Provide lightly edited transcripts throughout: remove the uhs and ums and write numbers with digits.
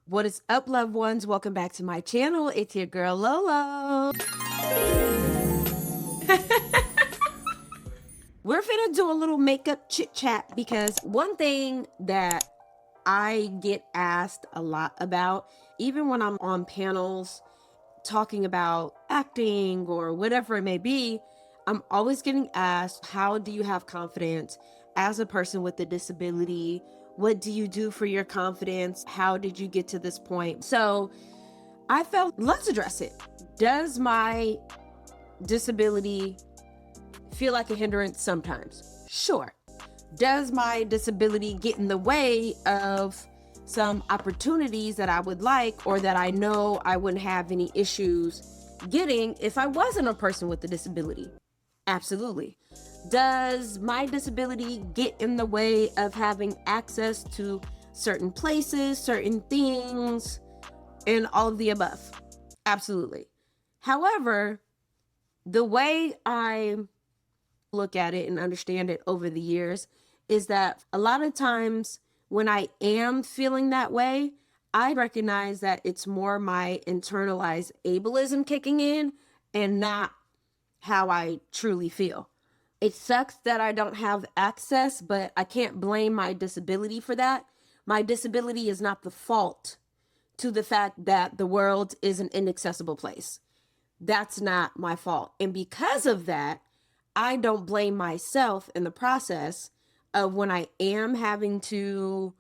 What is up, loved ones? Welcome back to my channel. It's your girl, Lolo. We're finna do a little makeup chit chat because one thing that I get asked a lot about, even when I'm on panels talking about acting or whatever it may be, I'm always getting asked, how do you have confidence as a person with a disability? What do you do for your confidence? How did you get to this point? So I felt, let's address it. Does my disability feel like a hindrance sometimes? Sure. Does my disability get in the way of some opportunities that I would like or that I know I wouldn't have any issues getting if I wasn't a person with a disability? Absolutely. Does my disability get in the way of having access to certain places, certain things, and all of the above? Absolutely. However, the way I look at it and understand it over the years is that a lot of times when I am feeling that way, I recognize that it's more my internalized ableism kicking in and not how I truly feel. It sucks that I don't have access, but I can't blame my disability for that. My disability is not the fault to the fact that the world is an inaccessible place. That's not my fault. And because of that, I don't blame myself in the process of when I am having to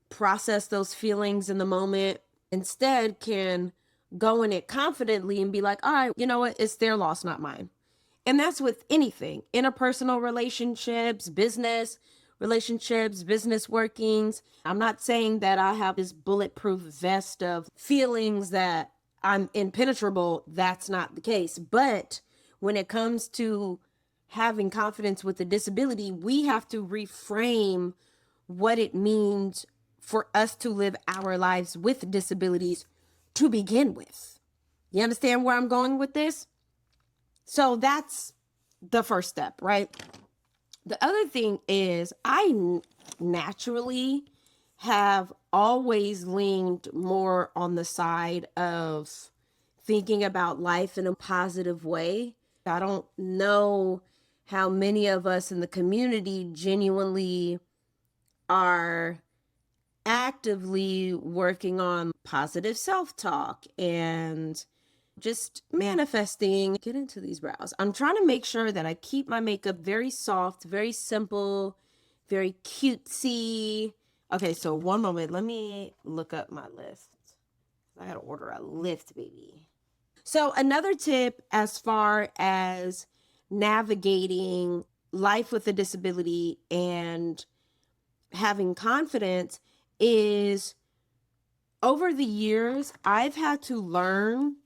process those feelings in the moment. Instead, can go in it confidently and be like, all right, you know what? It's their loss, not mine. And that's with anything, interpersonal relationships, business relationships, business workings. I'm not saying that I have this bulletproof vest of feelings that I'm impenetrable. That's not the case. But when it comes to having confidence with a disability, we have to reframe what it means for us to live our lives with disabilities to begin with. You understand where I'm going with this? So that's the first step, right? The other thing is I naturally have always leaned more on the side of thinking about life in a positive way. I don't know how many of us in the community genuinely are actively working on positive self-talk and just manifesting. Get into these brows. I'm trying to make sure that I keep my makeup very soft, very simple, very cutesy. Okay, so one moment. Let me look up my list. I gotta order a lift, baby. So another tip as far as navigating life with a disability and having confidence is, over the years, I've had to learn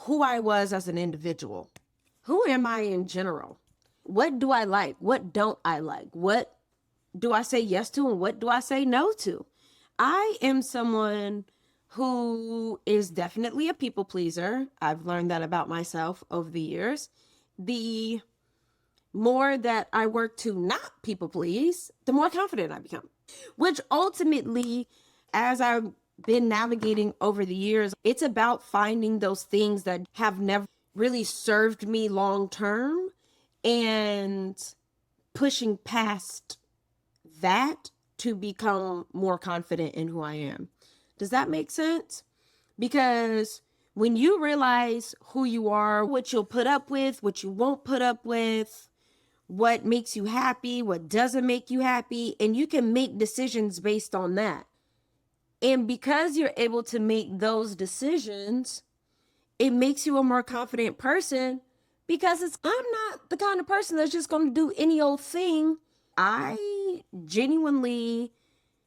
who I was as an individual. Who am I in general? What do I like? What don't I like? What do I say yes to and what do I say no to? I am someone who is definitely a people pleaser. I've learned that about myself over the years. The more that I work to not people please, the more confident I become, which ultimately, as I've been navigating over the years, it's about finding those things that have never really served me long term and pushing past that to become more confident in who I am. Does that make sense? Because when you realize who you are, what you'll put up with, what you won't put up with, what makes you happy, what doesn't make you happy, and you can make decisions based on that. And because you're able to make those decisions, it makes you a more confident person because I'm not the kind of person that's just going to do any old thing. I genuinely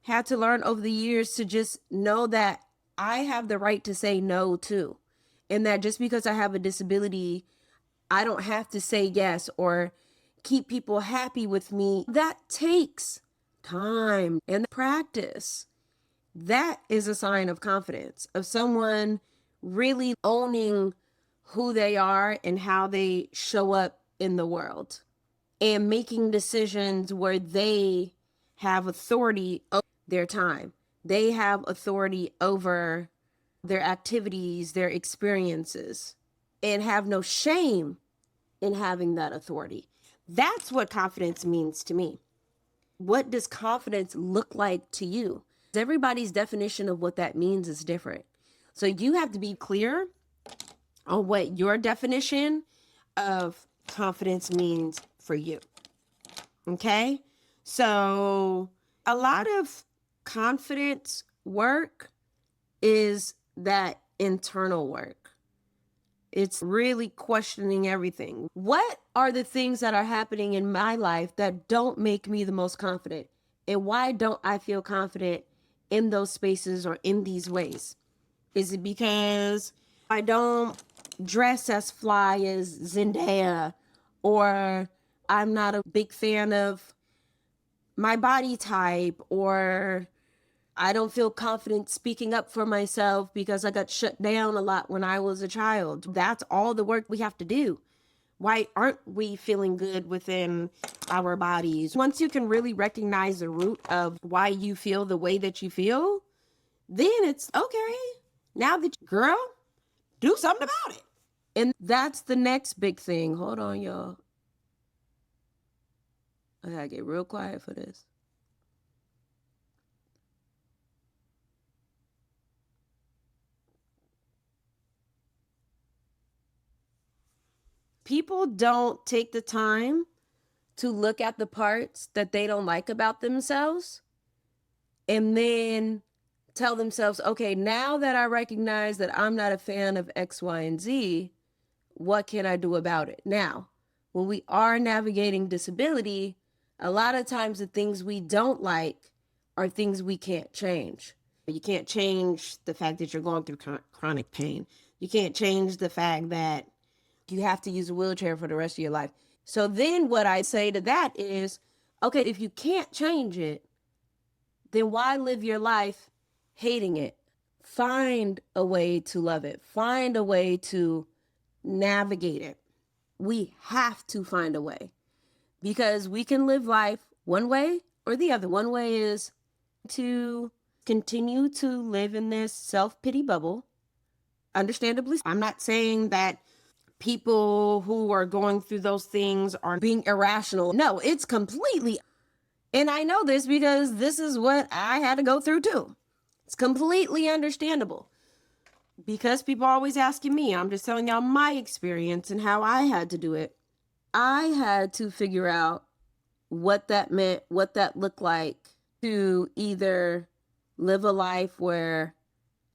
had to learn over the years to just know that I have the right to say no too. And that just because I have a disability, I don't have to say yes or keep people happy with me. That takes time and practice. That is a sign of confidence, of someone really owning who they are and how they show up in the world and making decisions where they have authority over their time. They have authority over their activities, their experiences, and have no shame in having that authority. That's what confidence means to me. What does confidence look like to you? Everybody's definition of what that means is different. So you have to be clear on what your definition of confidence means for you. Okay? So a lot of confidence work is that internal work. It's really questioning everything. What are the things that are happening in my life that don't make me the most confident? And why don't I feel confident in those spaces or in these ways? Is it because I don't dress as fly as Zendaya, or I'm not a big fan of my body type, or I don't feel confident speaking up for myself because I got shut down a lot when I was a child? That's all the work we have to do. Why aren't we feeling good within our bodies? Once you can really recognize the root of why you feel the way that you feel, then it's okay. Now that girl, do something about it. And that's the next big thing. Hold on, y'all. I gotta get real quiet for this. People don't take the time to look at the parts that they don't like about themselves and then tell themselves, okay, now that I recognize that I'm not a fan of X, Y, and Z, what can I do about it? Now, when we are navigating disability, a lot of times the things we don't like are things we can't change. You can't change the fact that you're going through chronic pain. You can't change the fact that you have to use a wheelchair for the rest of your life. So then what I say to that is, okay, if you can't change it, then why live your life hating it? Find a way to love it. Find a way to navigate it. We have to find a way, because we can live life one way or the other. One way is to continue to live in this self-pity bubble. Understandably, I'm not saying that people who are going through those things are being irrational. No, it's completely, and I know this because this is what I had to go through too. It's completely understandable. Because people are always asking me, I'm just telling y'all my experience and how I had to do it. I had to figure out what that meant, what that looked like to either live a life where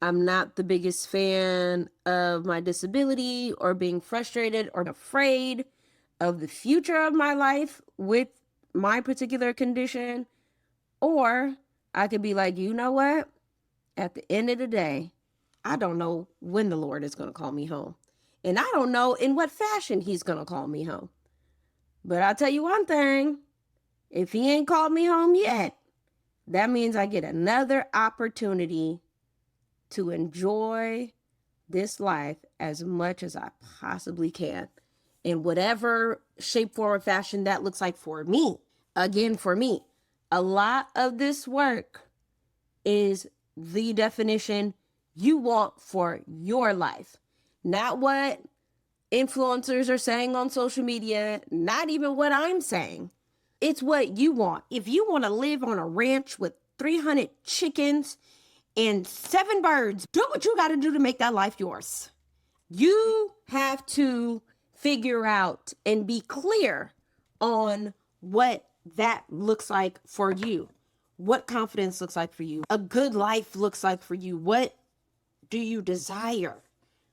I'm not the biggest fan of my disability, or being frustrated or afraid of the future of my life with my particular condition. Or I could be like, you know what? At the end of the day, I don't know when the Lord is going to call me home. And I don't know in what fashion he's going to call me home. But I'll tell you one thing. If he ain't called me home yet, that means I get another opportunity to enjoy this life as much as I possibly can, in whatever shape, form, or fashion that looks like for me. Again, for me, a lot of this work is the definition you want for your life, not what influencers are saying on social media, not even what I'm saying. It's what you want. If you want to live on a ranch with 300 chickens and 7 birds, do what you got to do to make that life yours. You have to figure out and be clear on what that looks like for you, what confidence looks like for you, a good life looks like for you. What do you desire?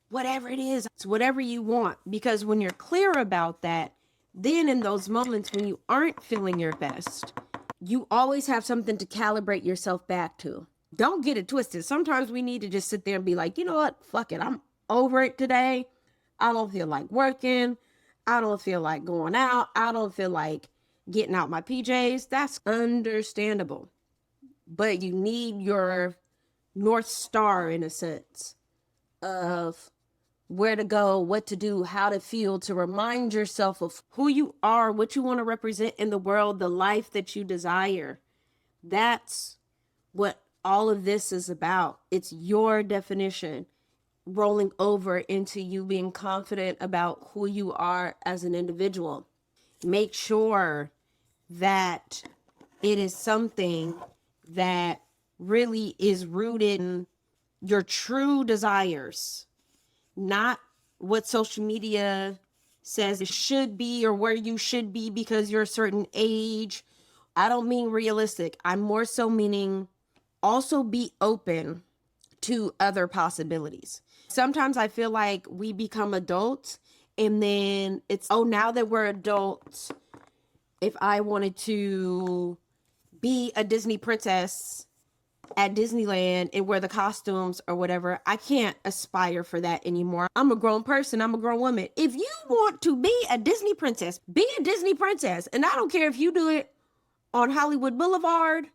Whatever it is, it's whatever you want. Because when you're clear about that, then in those moments when you aren't feeling your best, you always have something to calibrate yourself back to. Don't get it twisted. Sometimes we need to just sit there and be like, you know what? Fuck it. I'm over it today. I don't feel like working. I don't feel like going out. I don't feel like getting out my PJs. That's understandable. But you need your North Star, in a sense, of where to go, what to do, how to feel, to remind yourself of who you are, what you want to represent in the world, the life that you desire. That's what all of this is about. It's your definition rolling over into you being confident about who you are as an individual. Make sure that it is something that really is rooted in your true desires, not what social media says it should be or where you should be because you're a certain age. I don't mean realistic. I'm more so meaning also be open to other possibilities. Sometimes I feel like we become adults and then it's, oh, now that we're adults, if I wanted to be a Disney princess at Disneyland and wear the costumes or whatever, I can't aspire for that anymore. I'm a grown person. I'm a grown woman. If you want to be a Disney princess, be a Disney princess. And I don't care if you do it on Hollywood Boulevard,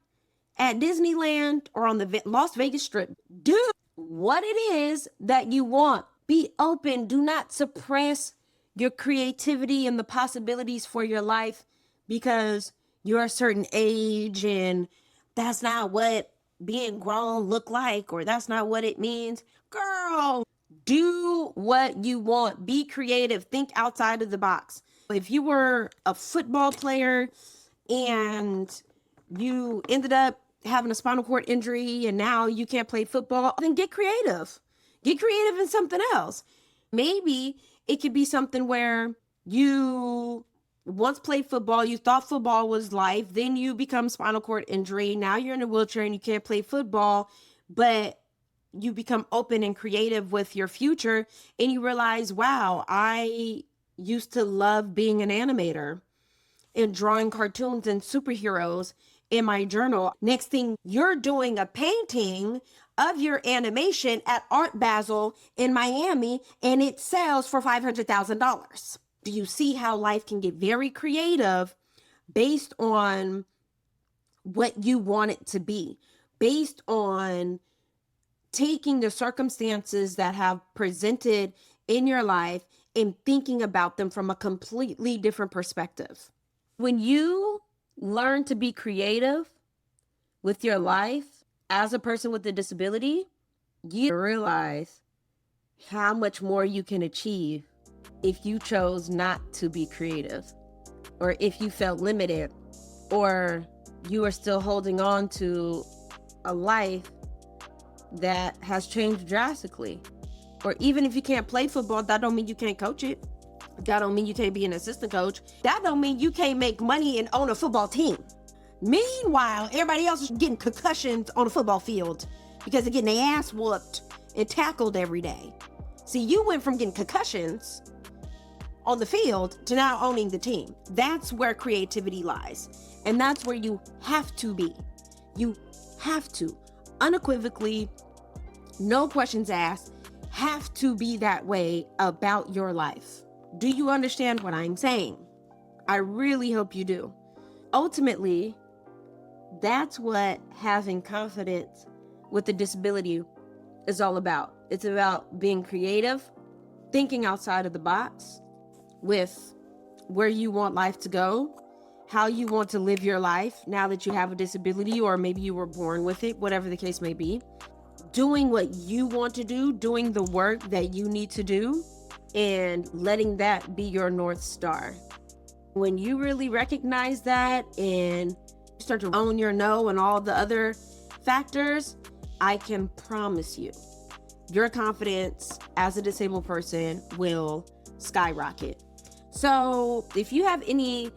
at Disneyland, or on the Las Vegas Strip. Do what it is that you want. Be open. Do not suppress your creativity and the possibilities for your life because you're a certain age and that's not what being grown look like, or that's not what it means. Girl, do what you want. Be creative. Think outside of the box. If you were a football player and you ended up having a spinal cord injury and now you can't play football, then get creative. Get creative in something else. Maybe it could be something where you once played football, you thought football was life, then you become spinal cord injury, now you're in a wheelchair and you can't play football, but you become open and creative with your future and you realize, wow, I used to love being an animator and drawing cartoons and superheroes in my journal. Next thing, you're doing a painting of your animation at Art Basel in Miami and it sells for $500,000. Do you see how life can get very creative based on what you want it to be, based on taking the circumstances that have presented in your life and thinking about them from a completely different perspective? When you learn to be creative with your life as a person with a disability, you realize how much more you can achieve if you chose not to be creative, or if you felt limited, or you are still holding on to a life that has changed drastically. Or even if you can't play football, that don't mean you can't coach it. That don't mean you can't be an assistant coach. That don't mean you can't make money and own a football team. Meanwhile, everybody else is getting concussions on a football field because they're getting their ass whooped and tackled every day. See, you went from getting concussions on the field to now owning the team. That's where creativity lies. And that's where you have to be. You have to, unequivocally, no questions asked, have to be that way about your life. Do you understand what I'm saying? I really hope you do. Ultimately, that's what having confidence with a disability is all about. It's about being creative, thinking outside of the box with where you want life to go, how you want to live your life now that you have a disability, or maybe you were born with it, whatever the case may be. Doing what you want to do, doing the work that you need to do, and letting that be your North Star. When you really recognize that and start to own your no and all the other factors, I can promise you, your confidence as a disabled person will skyrocket. So if you have any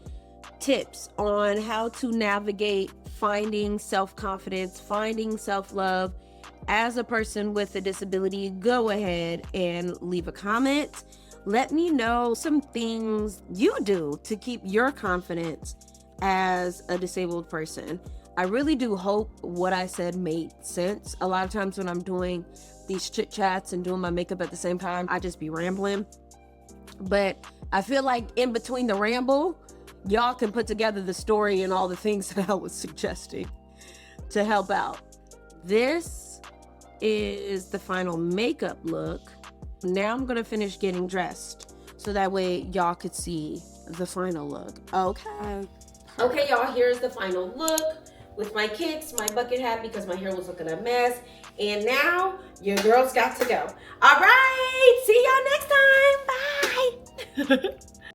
tips on how to navigate finding self-confidence, finding self-love as a person with a disability, go ahead and leave a comment. Let me know some things you do to keep your confidence as a disabled person. I really do hope what I said made sense. A lot of times when I'm doing these chit chats and doing my makeup at the same time, I just be rambling. But I feel like in between the ramble, y'all can put together the story and all the things that I was suggesting to help out. This is the final makeup look. Now I'm gonna finish getting dressed so that way y'all could see the final look. Okay, y'all, here's the final look. with my kicks, my bucket hat because my hair was looking a mess. And now your girl's got to go. All right, see y'all next time. Bye.